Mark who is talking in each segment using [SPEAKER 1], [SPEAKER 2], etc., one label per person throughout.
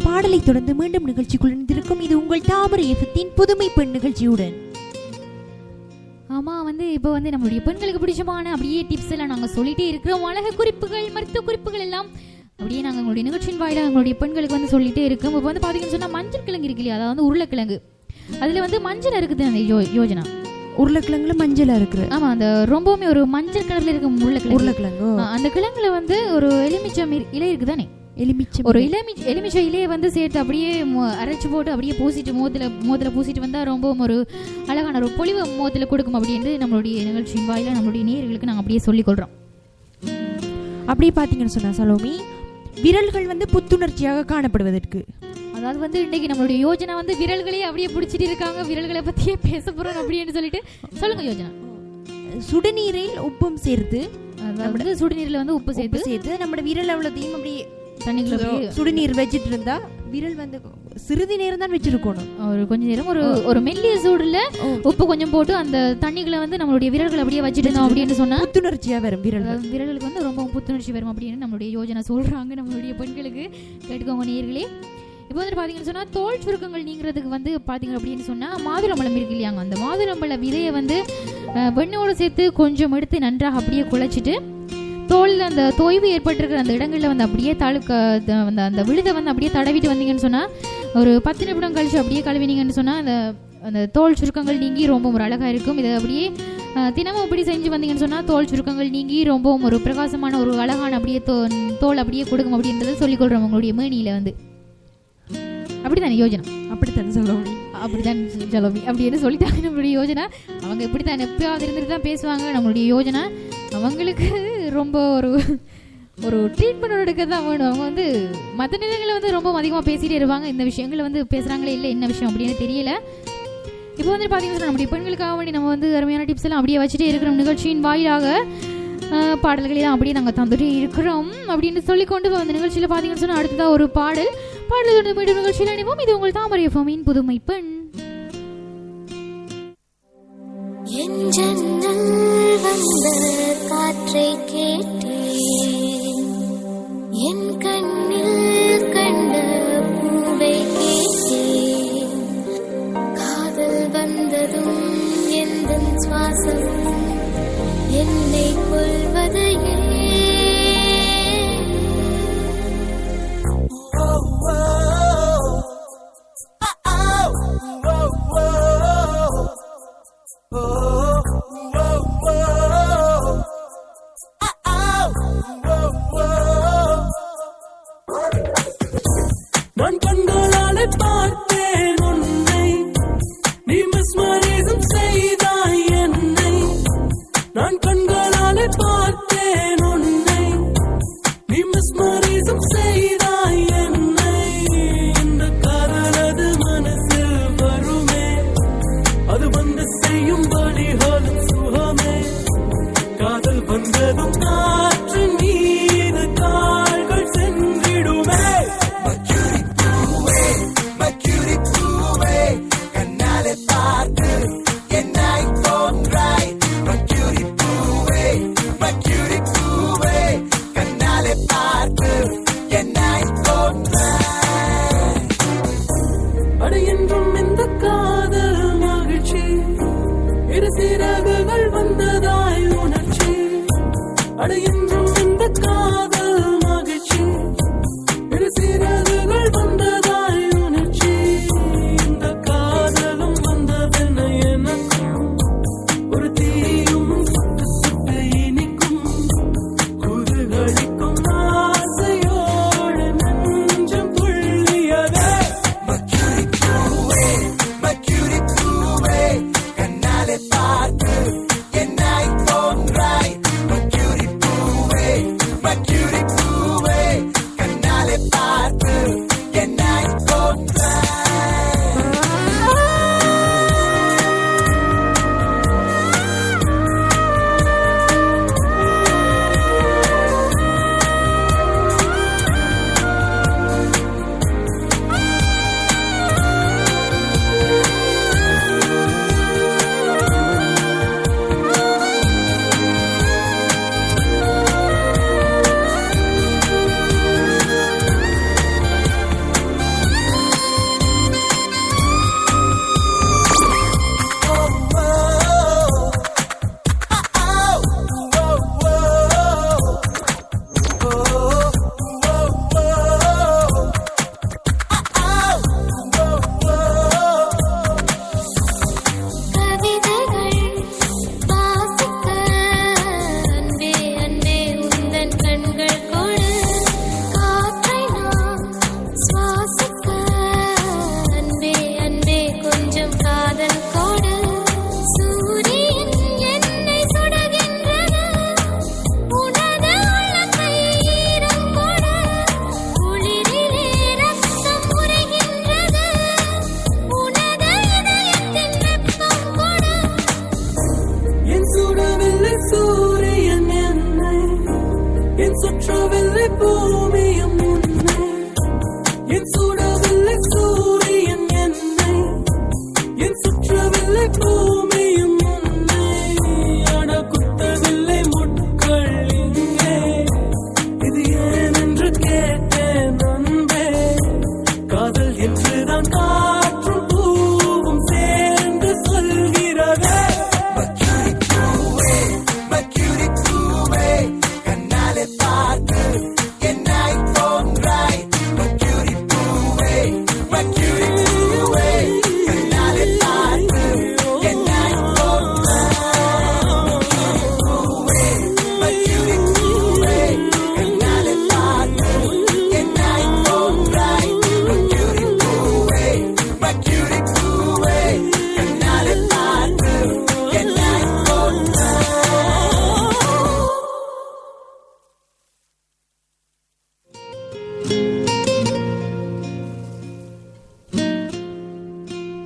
[SPEAKER 1] பாடலை தொடர்ந்து மீண்டும் நிகழ்ச்சிக்குள் இருந்திருக்கும். இது உங்கள் தாமரை எஃப்எத்தின் புதுமை பெண் நிகழ்ச்சியுடன்.
[SPEAKER 2] ஆமா இப்போ நம்மளுடைய பெண்களுக்கு பிடிச்சமான அப்படியே டிப்ஸ் எல்லாம் நாங்க சொல்லிட்டே இருக்கிறோம். அழகு குறிப்புகள், மருத்துவ குறிப்புகள் எல்லாம் அப்படியே நாங்க எங்களுடைய நிகழ்ச்சியின் வாயிலாக எங்களுடைய பெண்களுக்கு சொல்லிட்டே இருக்கோம். இப்போ பாத்தீங்கன்னு சொன்னா மஞ்சள் கிழங்கு இருக்கு இல்லையா, அதாவது உருளைக்கிழங்கு. அதுல மஞ்சள் இருக்குது அந்த யோஜனா.
[SPEAKER 1] உருளைக்கிழங்குல மஞ்சளா இருக்கு.
[SPEAKER 2] ஆமா, அந்த ரொம்பவுமே ஒரு மஞ்சள் கலர்ல இருக்கும் உருளைக்கிழங்கு. அந்த கிழங்குல ஒரு எலுமிச்சம் இலை இருக்குதானே, ஒரு எலுமிச்சை இலையை சேர்த்து அப்படியே அரைச்சு போட்டு அப்படியே பூசிட்டு மோதில பூசிட்டு வந்தா ரொம்பவும் ஒரு அழகான ஒரு பொலிவு மோதில கொடுக்கும் அப்படின்னு நம்மளுடைய நிகழ்ச்சியின் வாயில நம்மளுடைய நேயர்களுக்கு நாங்கள் அப்படியே சொல்லிக் கொள்றோம்.
[SPEAKER 1] அப்படியே பாத்தீங்கன்னு சொன்னா சலோமி, விரல்கள் புத்துணர்ச்சியாக காணப்படுவதற்கு,
[SPEAKER 2] அதாவது இன்னைக்கு நம்மளுடைய யோஜனா விரல்களே அப்படியே பிடிச்சிட்டு இருக்காங்க. விரல்களை பத்தியே பேச போறோம் அப்படின்னு சொல்லிட்டு சொல்லுங்க யோஜனா.
[SPEAKER 1] சுடுநீரில் உப்பும் சேர்த்து,
[SPEAKER 2] அதாவது சுடுநீர்ல உப்பு சேர்த்து
[SPEAKER 1] நம்ம விரல் அவ்வளோத்தையும் அப்படியே
[SPEAKER 2] தண்ணிக்குள்ள
[SPEAKER 1] சுடுநீர் வச்சிட்டு இருந்தா விரல் சிறிது நேரம் தான் வச்சிருக்கணும்.
[SPEAKER 2] ஒரு கொஞ்ச நேரம் ஒரு மெல்லிய சூடுல உப்பு கொஞ்சம் போட்டு அந்த தண்ணிகளை நம்மளுடைய விரல்களை அப்படியே வச்சிட்டு இருந்தோம் அப்படின்னு சொன்னா
[SPEAKER 1] புத்துணர்ச்சியா வரும்.
[SPEAKER 2] விரல்களுக்கு ரொம்ப புத்துணர்ச்சி வரும் அப்படின்னு நம்மளுடைய யோஜனா சொல்றாங்க. நம்மளுடைய பெண்களுக்கு கேட்டுக்கோங்க நேயர்களே. இப்போ பாத்தீங்கன்னு சொன்னா தோல் சுருக்கங்கள் நீங்கிறதுக்கு பாத்தீங்க அப்படின்னு சொன்னா மாதுளம்பழம் இருக்கு இல்லையாங்க, அந்த மாதுளம்பழ விதையை வெண்ணோடு சேர்த்து கொஞ்சம் எடுத்து நன்றாக அப்படியே குழைச்சிட்டு தோல்ல அந்த தொய்வு ஏற்பட்டிருக்கிற அந்த இடங்கள்ல அப்படியே அந்த விழுதை அப்படியே தடவிட்டு வந்தீங்கன்னு சொன்னா ஒரு 10 நிமிடம் கழிச்சு அப்படியே கழுவினீங்கன்னு சொன்னா அந்த தோல் சுருக்கங்கள் நீங்கி ரொம்ப ஒரு அழகா இருக்கும். இதை அப்படியே தினமும் அப்படி செஞ்சு வந்தீங்கன்னு சொன்னா தோல் சுருக்கங்கள் நீங்கி ரொம்பவும் ஒரு பிரகாசமான ஒரு அழகான அப்படியே தோல் அப்படியே கொடுக்கும் அப்படின்றத சொல்லிக்கொள்றோம் உங்களுடைய மேனியில அப்படித்தானே யோஜனா.
[SPEAKER 1] அப்படித்தான் சலோமி,
[SPEAKER 2] அப்படித்தான் சலோமி அப்படின்னு சொல்லிட்டாங்க நம்மளுடைய யோஜனா. அவங்க இப்படித்தான் எப்பயாவது இருந்துட்டு தான் பேசுவாங்க. நம்மளுடைய யோஜனா அவங்களுக்கு ரொம்ப ஒரு ட்ரீட்மெண்ட் எடுக்க தான் வேணும். அவங்க மற்ற நேரங்களில் ரொம்ப அதிகமாக பேசிட்டே இருப்பாங்க. இந்த விஷயங்களை பேசுகிறாங்களே இல்லை என்ன விஷயம் அப்படின்னு தெரியல. இப்போ பார்த்தீங்கன்னா நம்முடைய பெண்களுக்காக வேண்டி நம்ம அருமையான டிப்ஸ் எல்லாம் அப்படியே வச்சுட்டே இருக்கிறோம். நிகழ்ச்சியின் வாயிலாக பாடல்களெல்லாம் அப்படியே நாங்கள் தந்துட்டே இருக்கிறோம் அப்படின்னு சொல்லிக்கொண்டு அந்த நிகழ்ச்சியில் பார்த்தீங்கன்னு சொன்னால் அடுத்ததாக ஒரு பாடல் மீண்டும் நிகழ்ச்சியில் அணிவோம். இது உங்கள் தாமரை எஃப்எம்மின் புதுமை பெண்.
[SPEAKER 3] என் ஜன்னல் வந்த காற்றை கேட்டேன், என் கண்ணில் கண்ட பூவை கேட்டேன், காதல் வந்ததும் எந்தன் சுவாசம் என்னை கொள்வதையே.
[SPEAKER 4] நான் கண்களாலே பார்த்தேன் உன்னை, நீ மிஸ்மரிசம் செய்தாய் என்னை. நான் கண்களாலே பார்த்தேன் உன்னை, நீ மிஸ்மரிசம் செய்தாய் என்னை. இந்த காதலது மனசில் வருமே, அது செய்யும் வழிகளும் சுகமே. காதல் வந்ததும் காற்று மீது கால்கள் சென்றிடுமே. அடையென்றும் இந்த காதல் மகிழ்ச்சி, இரு சிறகுகள் வந்ததாய் உணர்ச்சி. அடையென்றும் இந்த காதல் மகிழ்ச்சி, இரு சிறகுகள் வந்ததாய் உணர்ச்சி. இந்த காதலும் வந்ததென எனக்கும் ஒரு தீயும் சுட்டு சுட்டு இனிக்கும், குதுகளிக்கும் ஆசையோடு நெஞ்சம் துள்ளியதே. பார்த்து என்னை தோன்றாய், பூமியும் உன்னை, என் சுடவில்லை சூரியன் என்னை, என் சுற்றவில்லை பூமியும் உன்னை, அட குத்தவில்லை முட்கள் இங்கே, இது ஏன் என்று கேட்டேன் அன்பே, காதல் என்றுதான் காற்றும் பூவும் சேர்ந்து சொல்கிறதே.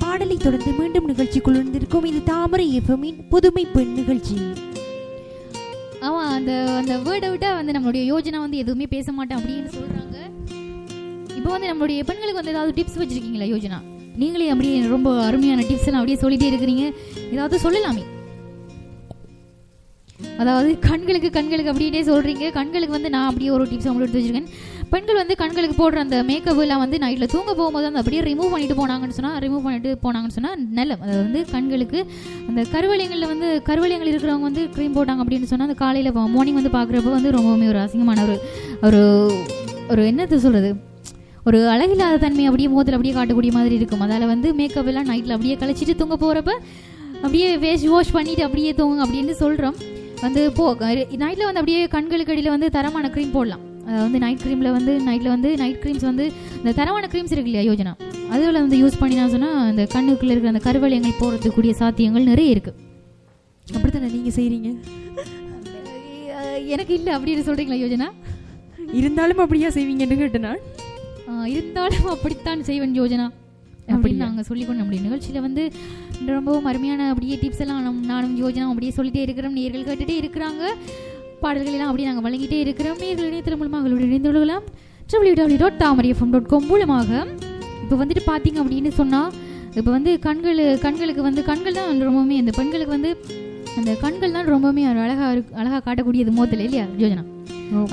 [SPEAKER 1] பாடலை தொடர்ந்து மீண்டும் நிகழ்ச்சிக்குள் இருந்திருக்கும் இது தாமரை எஃப்எம்மின் புதுமை பெண் நிகழ்ச்சி.
[SPEAKER 2] ஆமா, அந்த அந்த வேர்டை விட்டா வந்து நம்மளுடைய யோஜனா வந்து எதுவுமே பேச மாட்டேன் அப்படின்னு சொல்றாங்க. இப்போ வந்து நம்மளுடைய பெண்களுக்கு வந்து ஏதாவது டிப்ஸ் வச்சிருக்கீங்களா யோஜனா? நீங்களே அப்படியே ரொம்ப அருமையான டிப்ஸ் எல்லாம் அப்படியே சொல்லிட்டே இருக்கிறீங்க, ஏதாவது சொல்லலாமே. அதாவது கண்களுக்கு அப்படியே சொல்றீங்க. கண்களுக்கு வந்து நான் அப்படியே ஒரு டிப்ஸ் அவங்களுக்கு எடுத்து வச்சிருக்கேன். பெண்கள் வந்து கண்களுக்கு போடுற அந்த மேக்கப் எல்லாம் வந்து நைட்டில் தூங்க போகும்போது அந்த அப்படியே ரிமூவ் பண்ணிட்டு போனாங்கன்னு சொன்னால் நல்லம். அதாவது வந்து கண்களுக்கு அந்த கருவளையங்கள் இருக்கிறவங்க வந்து க்ரீம் போட்டாங்க அப்படின்னு சொன்னால் அந்த காலையில் மார்னிங் வந்து பார்க்குறப்ப வந்து ரொம்பவுமே ஒரு அசிங்கமான ஒரு ஒரு என்னது சொல்கிறது, ஒரு அழகில்லாத தன்மை அப்படியே முகத்தில் அப்படியே காட்டக்கூடிய மாதிரி இருக்கும். அதால் வந்து மேக்கப் எல்லாம் நைட்டில் அப்படியே கழிச்சிட்டு தூங்க போகிறப்ப அப்படியே வாஷ் பண்ணிட்டு அப்படியே தூங்குங்க அப்படின்னு சொல்கிறோம். வந்து நைட்டில் வந்து அப்படியே கண்களுக்கு அடியில் வந்து தரமான க்ரீம் போடலாம். அதாவது வந்து நைட் க்ரீம்ஸ் வந்து இந்த தரமான க்ரீம்ஸ் இருக்கு இல்லையா யோஜனா, அதில் வந்து யூஸ் பண்ணினா சொன்னால் அந்த கண்ணுக்குள்ளே இருக்கிற அந்த கருவளையங்கள் போகிறதுக்கூடிய சாத்தியங்கள் நிறைய இருக்குது.
[SPEAKER 1] அப்படித்தானே நீங்கள் செய்கிறீங்க?
[SPEAKER 2] எனக்கு இல்லை அப்படின்னு சொல்கிறீங்களா யோஜனா?
[SPEAKER 1] இருந்தாலும் அப்படியா செய்வீங்கன்னு கேட்டேன் நான்.
[SPEAKER 2] இருந்தாலும் அப்படித்தான் செய்வேன் யோஜனா அப்படின்னு நாங்கள் சொல்லிக்கொண்டு நம்முடைய நிகழ்ச்சியில் வந்து ரொம்பவும் அருமையான அப்படியே டிப்ஸ் எல்லாம் நானும் யோஜனா அப்படியே சொல்லிட்டே இருக்கிறோம். நேர்கள் கேட்டுகிட்டே இருக்கிறாங்க, பாடல்கள் எல்லாம் அப்படியே நாங்கள் வழங்கிட்டே இருக்கிறோம். நேர்கள் இணையத்தின் மூலமாக அவங்களுடைய இணைந்து கொள்ளலாம் www.tamarifm.com மூலமாக. இப்போ வந்துட்டு பார்த்தீங்க அப்படின்னு சொன்னால், இப்போ வந்து கண்களுக்கு வந்து கண்கள் தான் ரொம்பவுமே அந்த பெண்களுக்கு வந்து அந்த கண்கள் தான் ரொம்பவுமே அழகாக காட்டக்கூடியது மோத்தில் இல்லையா யோஜனா?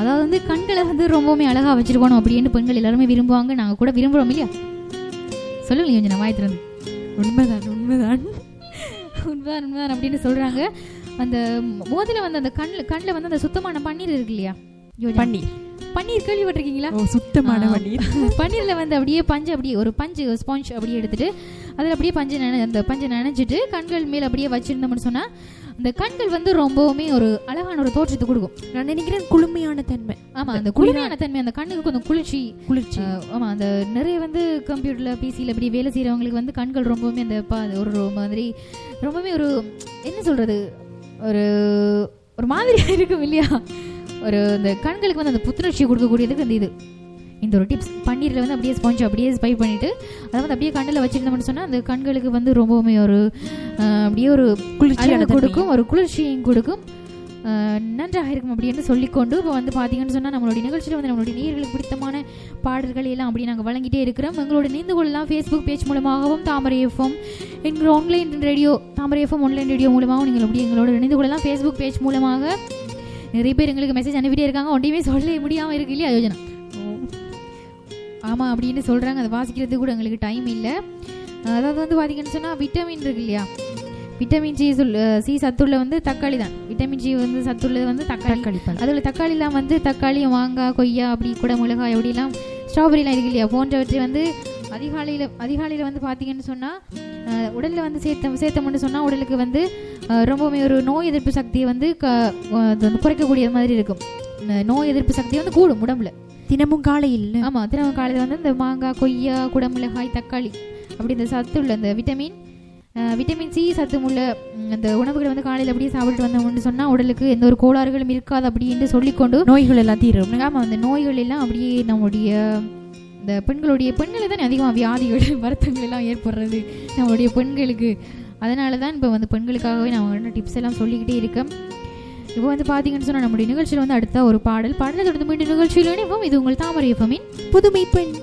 [SPEAKER 2] அதாவது வந்து கண்களை வந்து ரொம்பவுமே அழகாக வச்சிருக்கணும் அப்படின்னு பெண்கள் எல்லாருமே விரும்புவாங்க, நாங்கள் கூட விரும்புகிறோம் இல்லையா? சொல்லுங்க யோஜனா, வாய்த்திருந்து.
[SPEAKER 1] உண்மைதான்
[SPEAKER 2] அப்படின்னு சொல்கிறாங்க. அந்த மோதில் வந்து அந்த கண்ணில் வந்து அந்த சுத்தமான பன்னீர் இருக்கு இல்லையா யோஜனா? பன்னீர் கேள்விப்பட்டிருக்கீங்களா?
[SPEAKER 1] சுத்தமான
[SPEAKER 2] பன்னீரில் வந்து அப்படியே ஒரு ஸ்பாஞ்ச் அப்படியே எடுத்துட்டு அதில் அப்படியே அந்த பஞ்சை நனைஞ்சிட்டு கண்கள் மேலே அப்படியே வச்சிருந்தோம்னு சொன்னால் அந்த கண்கள் வந்து ரொம்பவுமே ஒரு அழகான ஒரு தோற்றத்தை கொடுக்கும்.
[SPEAKER 1] நான் நினைக்கிறேன் குளுமையான தன்மை.
[SPEAKER 2] ஆமா, அந்த குளுமையான தன்மை அந்த கண்ணுக்கு கொஞ்சம் குளிர்ச்சி. ஆமா, அந்த நிறைய வந்து கம்ப்யூட்டர்ல பிசியில் அப்படி வேலை செய்யறவங்களுக்கு வந்து கண்கள் ரொம்பவுமே அந்த ஒரு மாதிரி ரொம்பவுமே ஒரு என்ன சொல்றது, ஒரு மாதிரியா இருக்கும் இல்லையா? ஒரு இந்த கண்களுக்கு வந்து அந்த புத்துணர்ச்சியை கொடுக்கக்கூடியதுக்கு இந்த ஒரு டிப்ஸ். பன்னீரில் வந்து அப்படியே ஸ்பாஞ்ச் அப்படியே ஸ்பை பண்ணிட்டு அதை வந்து அப்படியே கண்ணில் வச்சிருந்தோம்னு சொன்னால் அந்த கண்களுக்கு வந்து ரொம்பவுமே ஒரு அப்படியே ஒரு குளிர்ச்சியாக கொடுக்கும், ஒரு குளிர்ச்சியையும் கொடுக்கும், நன்றாக இருக்கும் அப்படின்னு சொல்லிக்கொண்டு இப்போ வந்து பார்த்தீங்கன்னு சொன்னால் நம்மளுடைய நிகழ்ச்சியில் வந்து நம்மளுடைய நேயர்களுக்கு பிடித்தமான பாடல்கள் எல்லாம் அப்படி நாங்கள் வழங்கிட்டே இருக்கிறோம். எங்களோட இணைந்து கொள்ளலாம் ஃபேஸ்புக் பேஜ் மூலமாகவும் தாமரை எஃப்எம் எங்களோட ஆன்லைன் ரேடியோ தாமரை எஃப்எம் ஆன்லைன் ரேடியோ மூலமாகவும் நீங்கள் அப்படி எங்களோட இணைந்து கொள்ளலாம். ஃபேஸ்புக் பேஜ் மூலமாக நிறைய பேர் எங்களுக்கு மெசேஜ் அனுப்பிட்டே இருக்காங்க, ஒன்றையுமே சொல்ல முடியாமல் இருக்கு இல்லையா யோஜனா? ஆமாம் அப்படின்னு சொல்கிறாங்க, அதை வாசிக்கிறதுக்கு கூட எங்களுக்கு டைம் இல்லை. அதாவது வந்து பார்த்தீங்கன்னு சொன்னால் விட்டமின் இருக்கு இல்லையா, விட்டமின் சி சத்துள்ள வந்து தக்காளி தான். விட்டமின் சி வந்து சத்துள்ளது வந்து தக்காளி. அதில் தக்காளிலாம் வந்து தக்காளி, மாங்காய், கொய்யா, அப்படி கூட மிளகாய், அப்படிலாம் ஸ்ட்ராபெரிலாம் இருக்கு இல்லையா, போன்றவற்றை வந்து அதிகாலையில் வந்து பார்த்தீங்கன்னு சொன்னால் உடலில் வந்து சேர்த்தோம்னு சொன்னால் உடலுக்கு வந்து ரொம்பவுமே ஒரு நோய் எதிர்ப்பு சக்தியை வந்து குறைக்கக்கூடிய மாதிரி இருக்கும். நோய் எதிர்ப்பு சக்தி வந்து கூடும் உடம்புல
[SPEAKER 1] தினமும் காலையில்.
[SPEAKER 2] ஆமாம், தினமும் காலையில் வந்து இந்த மாங்காய், கொய்யா, குடமிளகாய், தக்காளி அப்படி இந்த சத்துள்ள அந்த விட்டமின் சி சத்துமுள்ள அந்த உணவுகளை வந்து காலையில் அப்படியே சாப்பிட்டு வந்தோம்னு சொன்னால் உடலுக்கு எந்த ஒரு கோளாறுகளும் இருக்காது அப்படின்னு சொல்லிக்கொண்டு
[SPEAKER 1] நோய்கள் எல்லாம் தீரும்.
[SPEAKER 2] ஆமாம், அந்த நோய்கள் எல்லாம் அப்படியே நம்முடைய இந்த பெண்களை தான் அதிகமாக வியாதிகள் வருத்தங்கள் எல்லாம் ஏற்படுறது நம்மளுடைய பெண்களுக்கு. அதனால தான் இப்போ வந்து பெண்களுக்காகவே நான் டிப்ஸ் எல்லாம் சொல்லிக்கிட்டே இருக்கேன். இப்போ வந்து பார்த்தீங்கன்னு சொன்னால் நம்முடைய நிகழ்ச்சியில் வந்து அடுத்த ஒரு பாடலை தொடர்ந்து மீண்டும் நிகழ்ச்சியில் இணைவோம். இது உங்கள் தாமரை எஃப்எம்மின்
[SPEAKER 1] புதுமை பெண்.